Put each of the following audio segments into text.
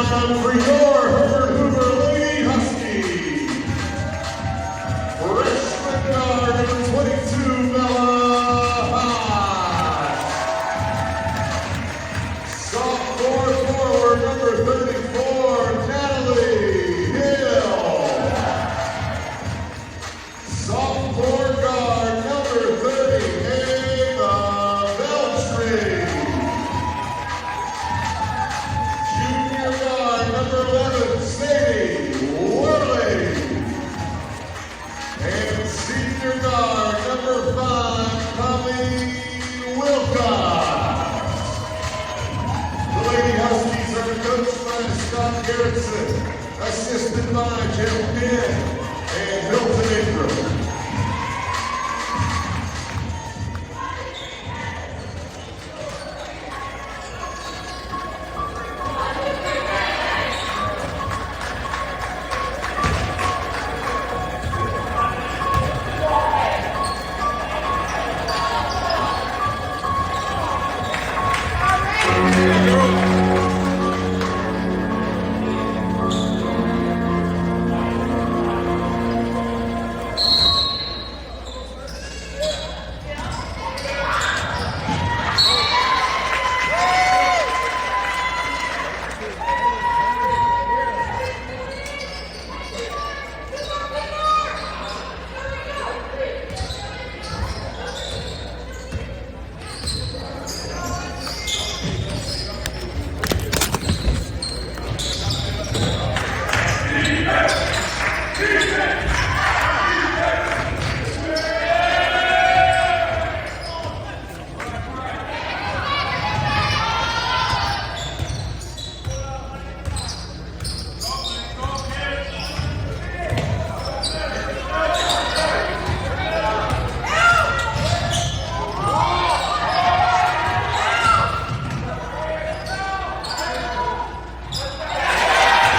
time for your Herbert Hoover Lady Huskies. Freshman guard number 22, Bella Haas. Sophomore forward number 34, Natalie Hill. Sophomore guard number 30, Ava Beltry. Junior guard number 11, Sadie Worley. And senior guard number 5, Tommy Wilcox. The Lady Huskies are coached by Scott Garrison, assisted by Jeff Penn and Hilton Ingram.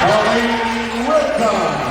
Tommy Wilcox.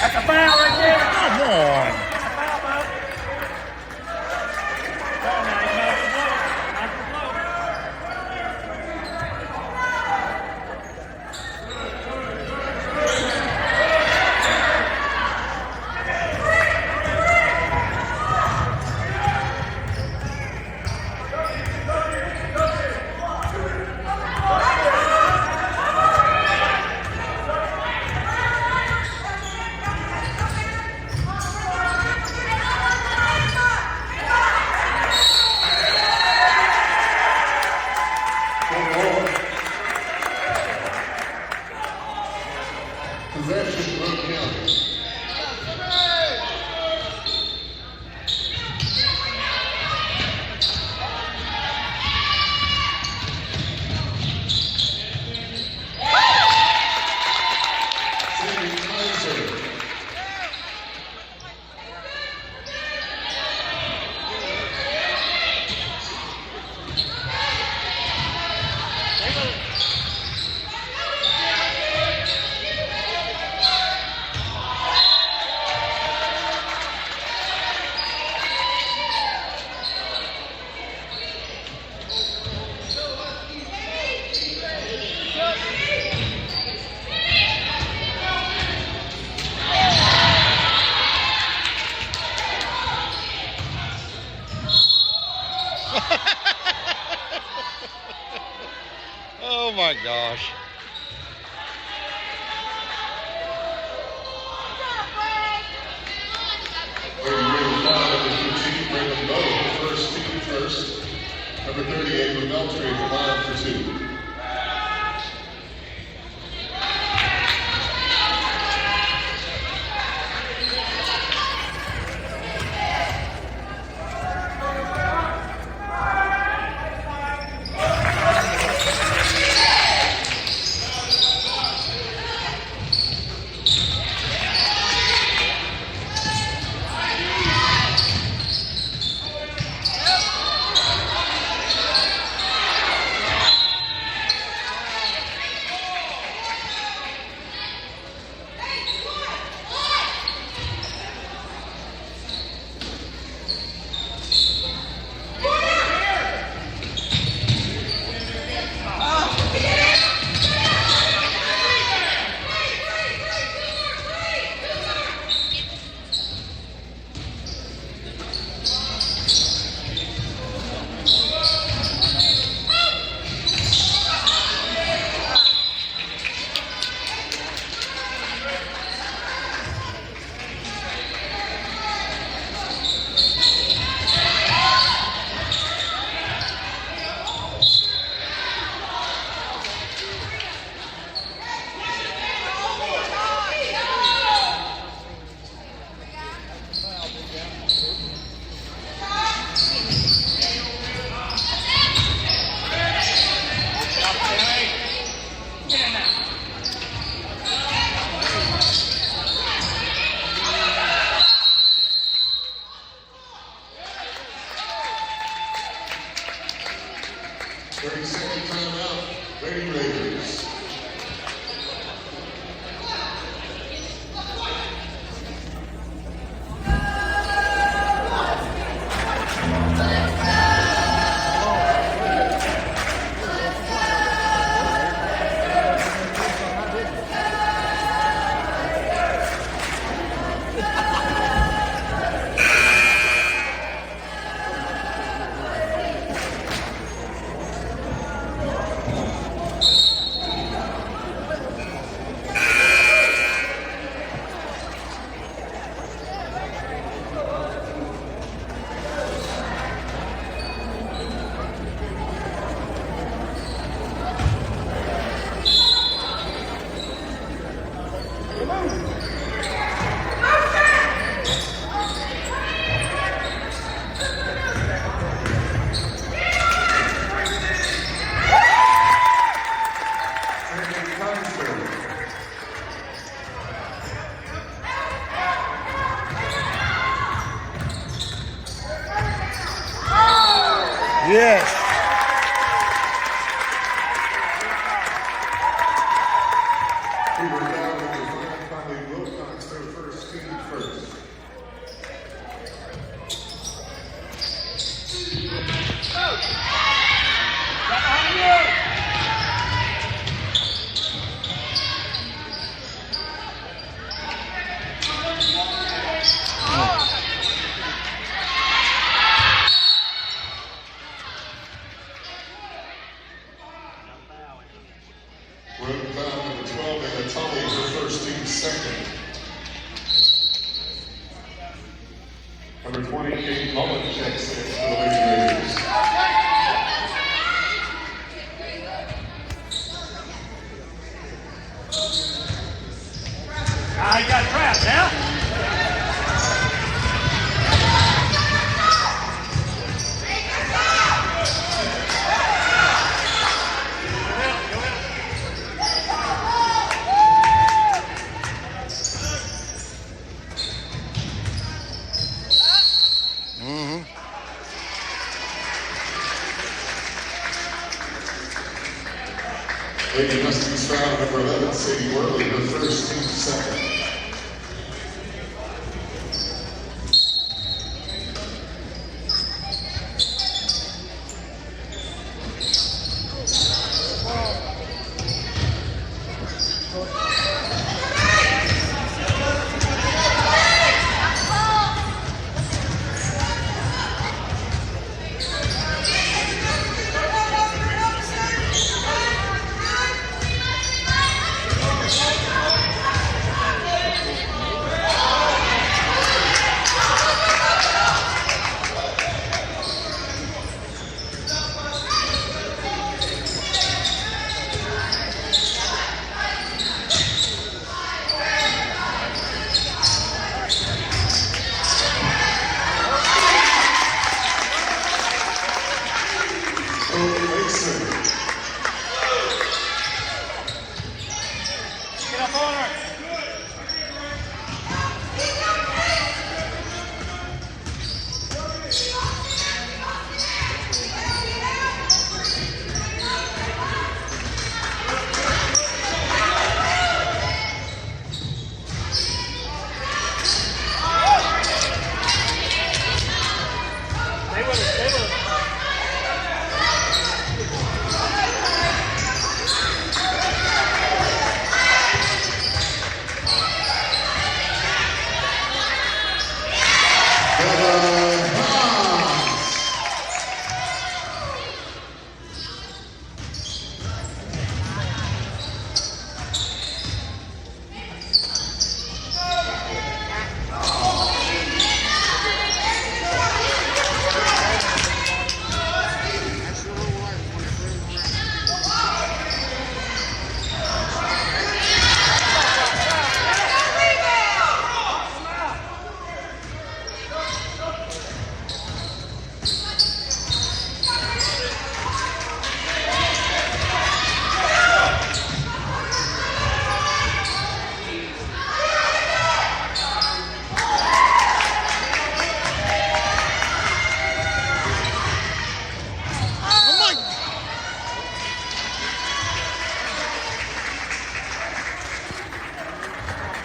That's a foul right there. Come on. That's a foul, Bo. Go on now. Knock the blow. Knock the blow. Possession, Road County. Oh my gosh. First. Number 38, Beltry, the line for two. Yes. We were down with the finally Wilcox, their first team first. Road foul number 12, and Tully, her first team second. Number 28, Mullen checks in for the Lady Raiders. He got trapped now. Lady Huskies foul number 11, Sadie Worley, her first, team second. Get up on her. Stay with her, stay with her.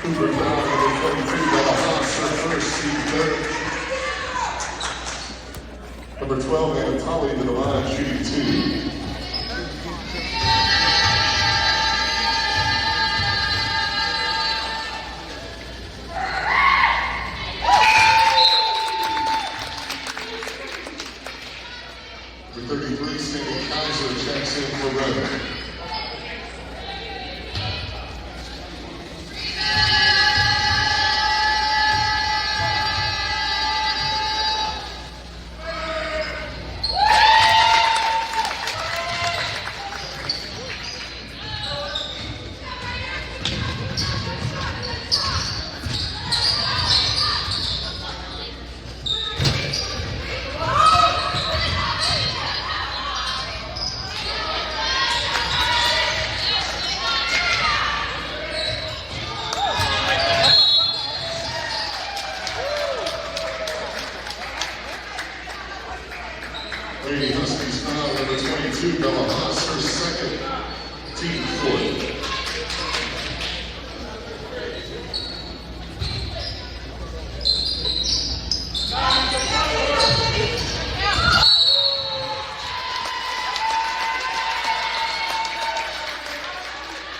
Cooper foul number 42, Bella Haas, her first, team third. Number 12, Anatoly to the line, shooting 2. Number 33, Cindy Kaiser checks in for Redmond. Lady Huskies foul number 22, Bella Haas, her second, team fourth.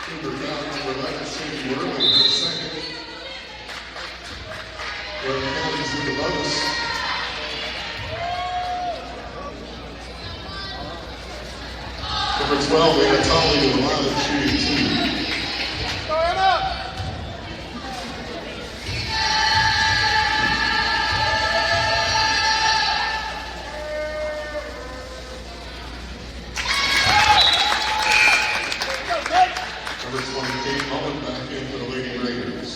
Cooper foul number 11, Sadie Worley, her second. Webb County's with the bonus. Number 12, Anatoly to the line, shooting 2. Start up. Number 20, Kate Mullen back in for the Lady Raiders.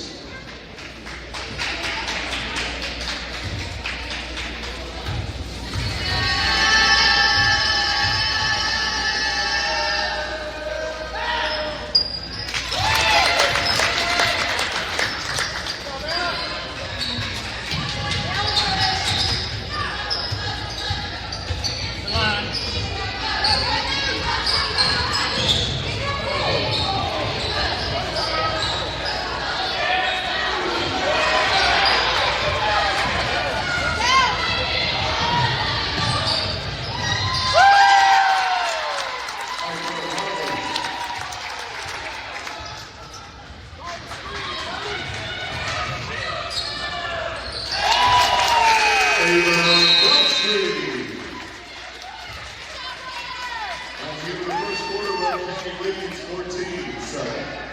Street. After the first quarter, Rowan County leads 14-7.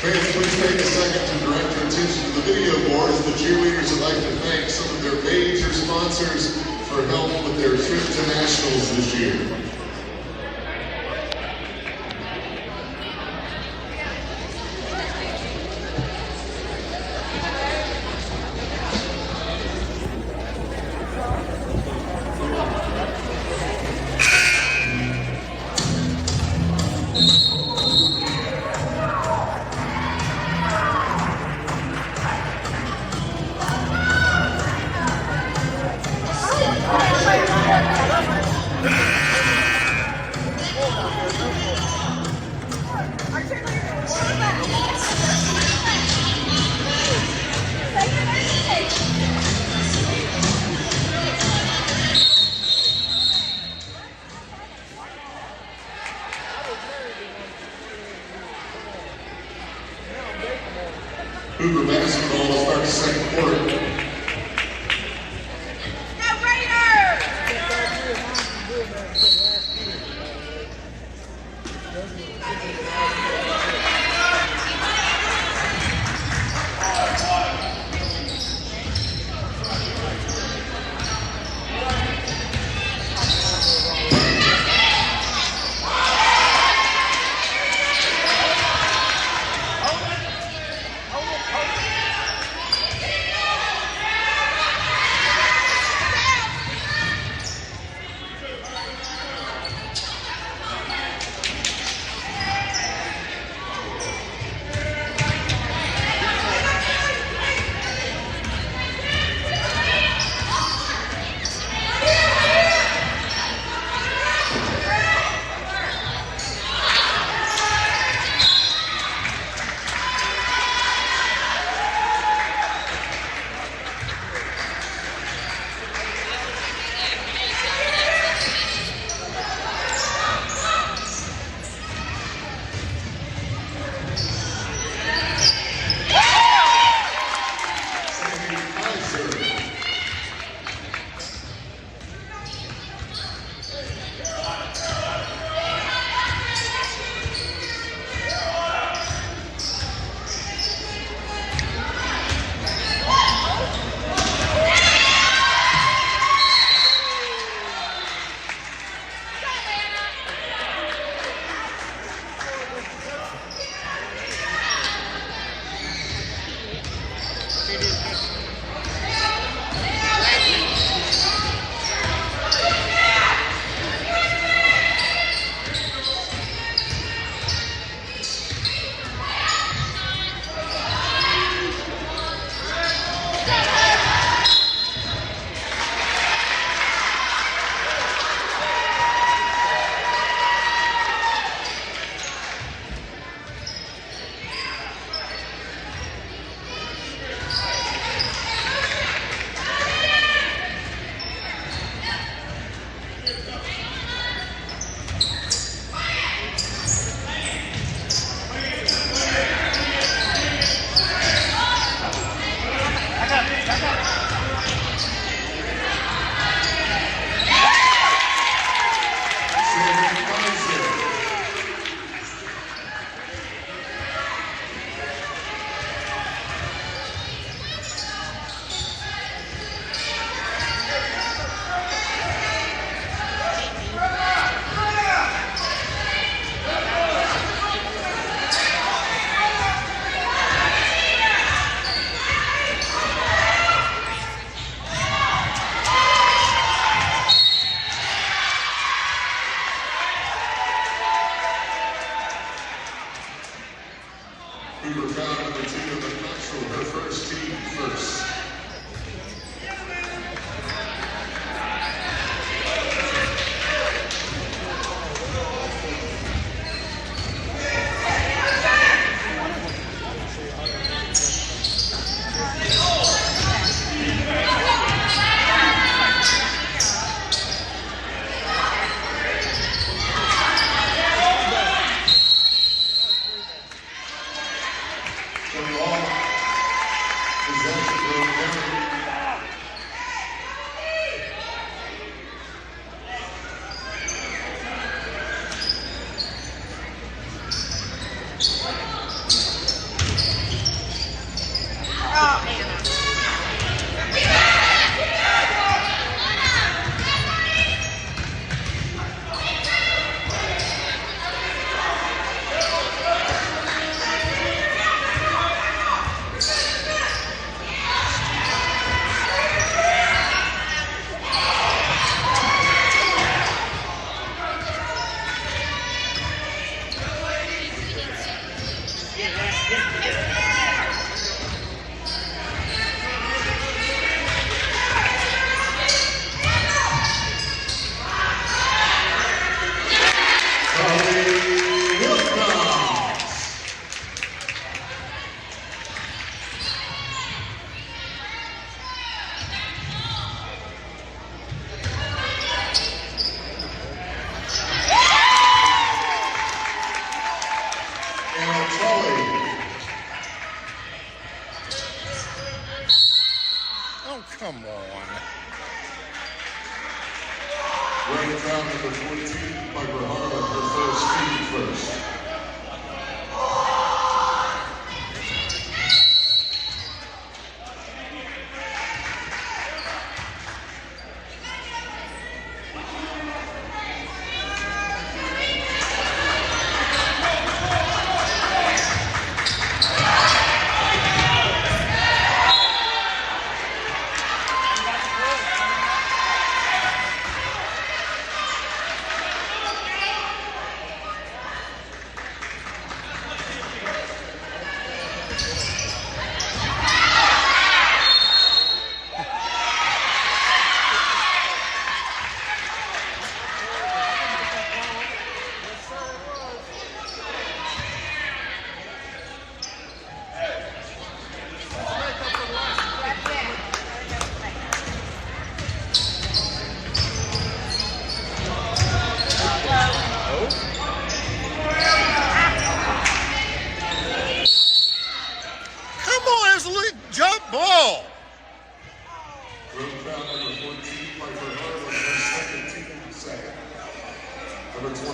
Fans, please take a second to direct your attention to the video board as the cheerleaders would like to thank some of their major sponsors for help with their trip to nationals this year. Hoover basketball will start the second quarter. Hoover found number 2 of the Cottrell, her first team first.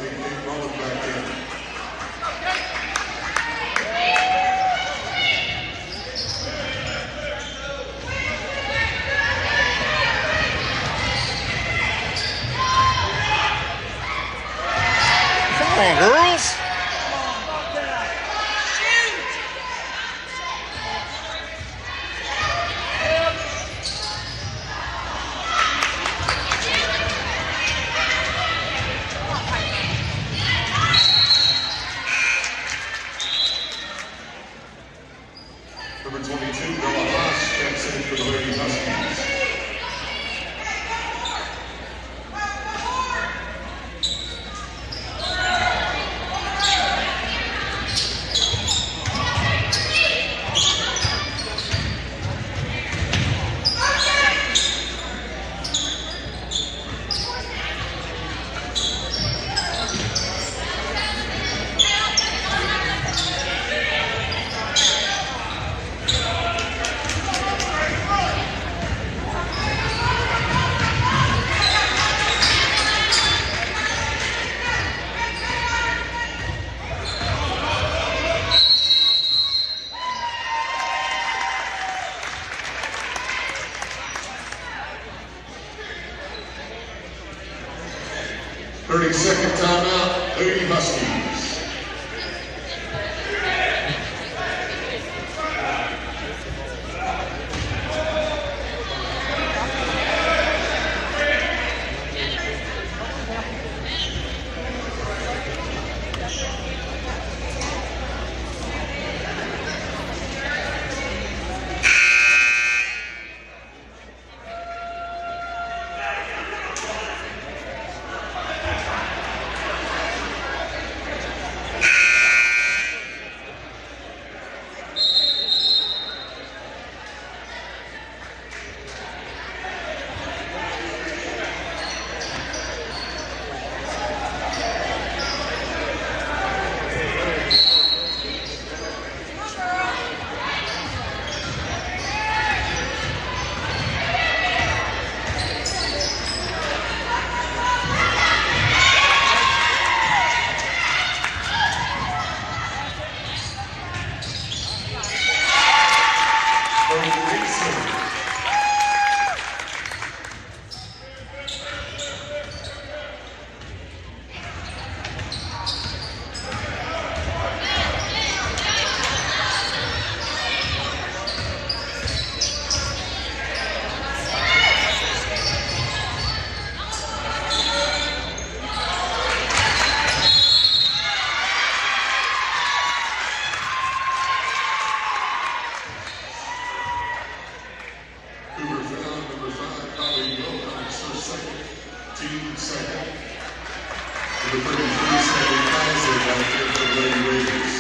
Big Mullen back in. Come on, girls. Number 22, Bella Haas, steps in for the Lady Huskies. Second timeout, Lady Huskies. Team second. Number 33, Sammy Kaiser, back here for the Lady Raiders.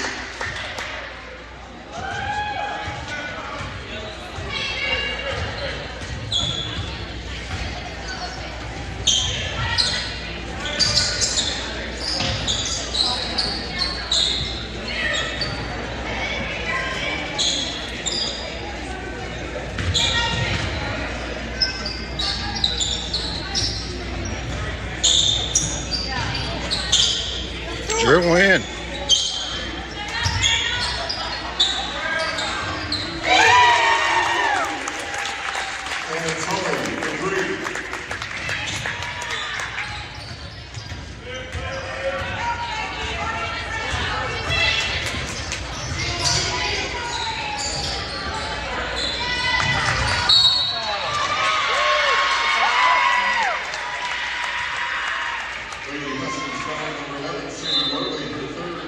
Drill in. And it's Holly, for 3. Lady Huskies foul number 11, Sandy Worley, for 3rd.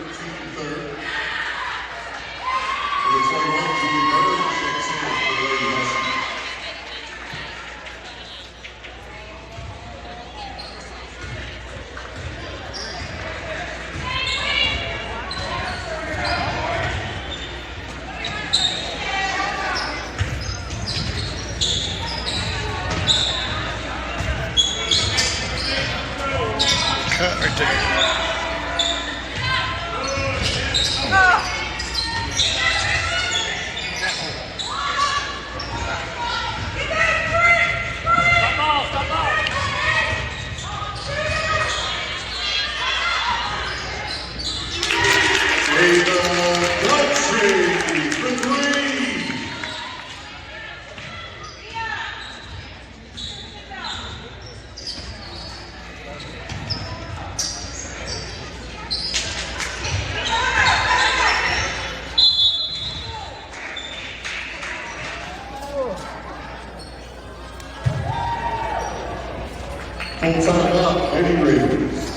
timeout, Eddie Reeves.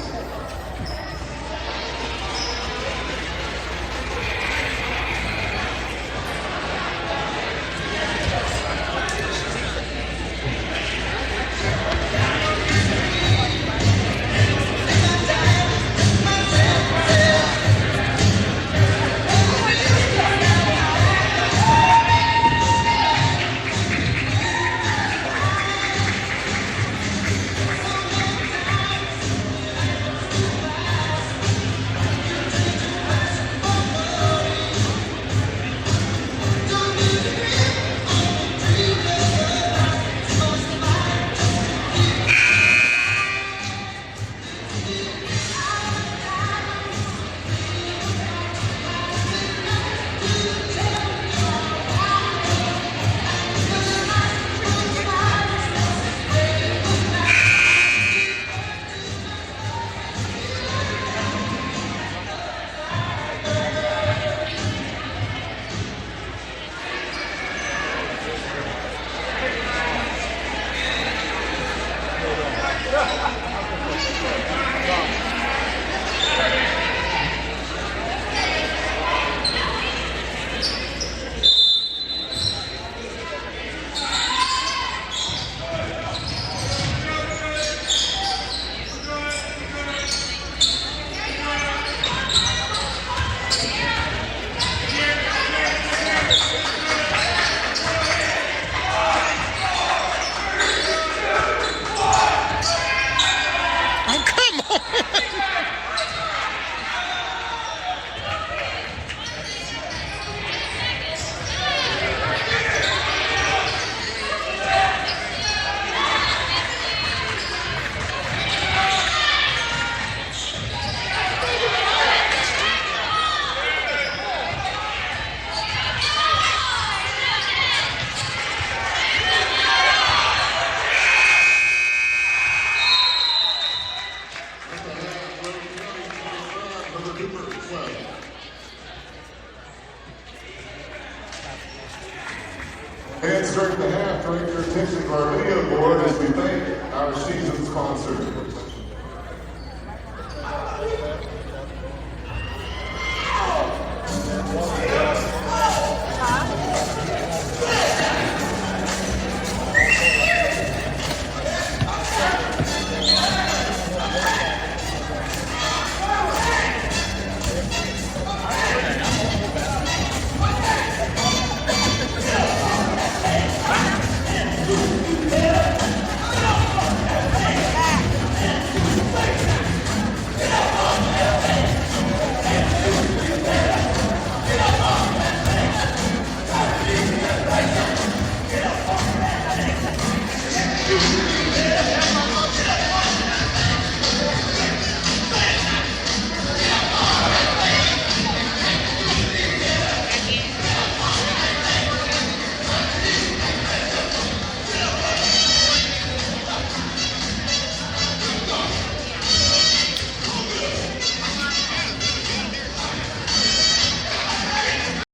Oh, come on. And start the half, direct your attention to our video board as we thank our season sponsor.